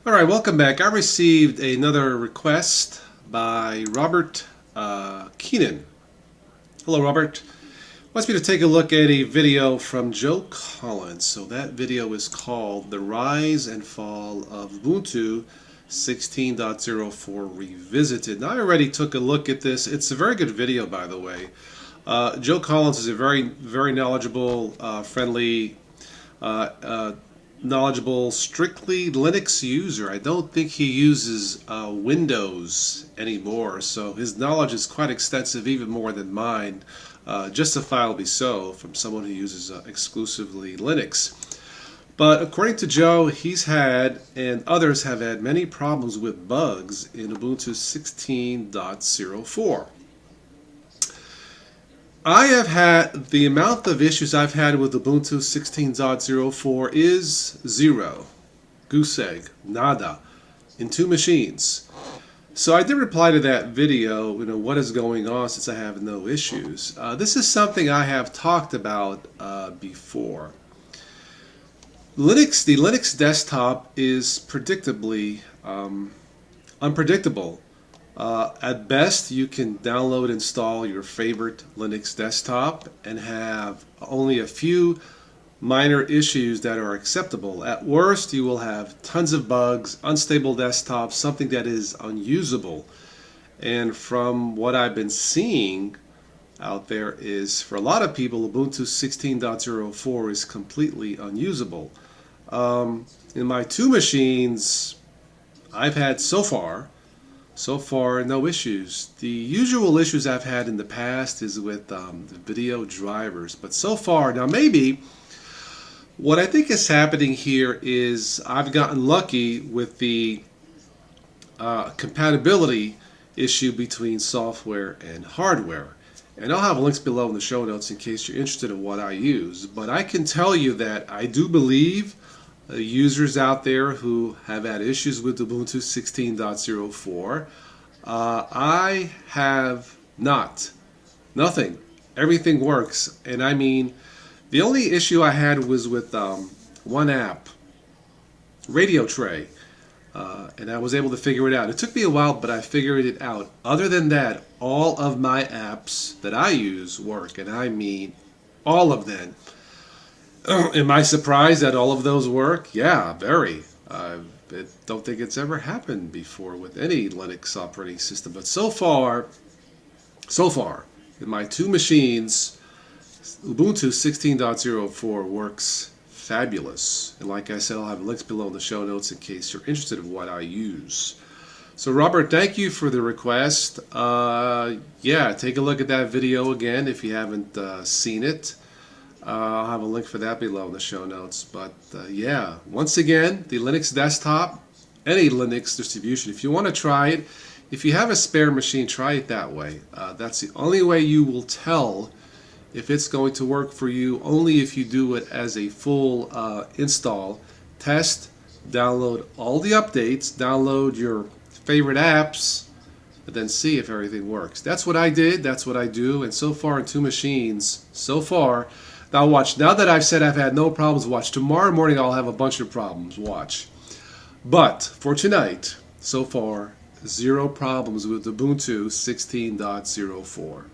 Alright, welcome back. I received another request by Robert Keenan. Hello, Robert. Wants me to take a look at a video from Joe Collins. So that video is called The Rise and Fall of Ubuntu 16.04 Revisited. Now, I already took a look at this. It's a very good video, by the way. Joe Collins is a very knowledgeable, friendly, knowledgeable, strictly Linux user. I don't think he uses Windows anymore, so his knowledge is quite extensive, even more than mine, justifiably so, from someone who uses exclusively Linux. But according to Joe, he's had, and others have had, many problems with bugs in Ubuntu 16.04. I have had, the amount of issues I've had with Ubuntu 16.04 is zero. Goose egg. Nada. In two machines. So I did reply to that video, what is going on since I have no issues. This is something I have talked about before. The Linux desktop is predictably unpredictable. At best, you can download and install your favorite Linux desktop and have only a few minor issues that are acceptable. At worst, you will have tons of bugs, unstable desktops, something that is unusable. And from what I've been seeing out there is, for a lot of people, Ubuntu 16.04 is completely unusable. In my two machines, I've had so far, no issues. The usual issues I've had in the past is with the video drivers, but so far, now maybe what I think is happening here is I've gotten lucky with the compatibility issue between software and hardware. And I'll have links below in the show notes in case you're interested in what I use. But I can tell you that I do believe users out there who have had issues with Ubuntu 16.04. I have not. Nothing. Everything works. And I mean, the only issue I had was with one app, Radio Tray. And I was able to figure it out. It took me a while, but I figured it out. Other than that, all of my apps that I use work. And I mean all of them. Am I surprised that all of those work? Yeah, very. I don't think it's ever happened before with any Linux operating system. But so far, in my two machines, Ubuntu 16.04 works fabulous. And like I said, I'll have links below in the show notes in case you're interested in what I use. So Robert, thank you for the request. Yeah, take a look at that video again if you haven't seen it. I'll have a link for that below in the show notes. But yeah, once again, the Linux desktop, any Linux distribution, if you want to try it, if you have a spare machine, try it that way. That's the only way you will tell if it's going to work for you, only if you do it as a full install. Test, download all the updates, download your favorite apps, and then see if everything works. That's what I did, that's what I do, and so far in two machines, so far. Now watch, now that I've said I've had no problems, watch. Tomorrow morning I'll have a bunch of problems, watch. But for tonight, so far, zero problems with Ubuntu 16.04.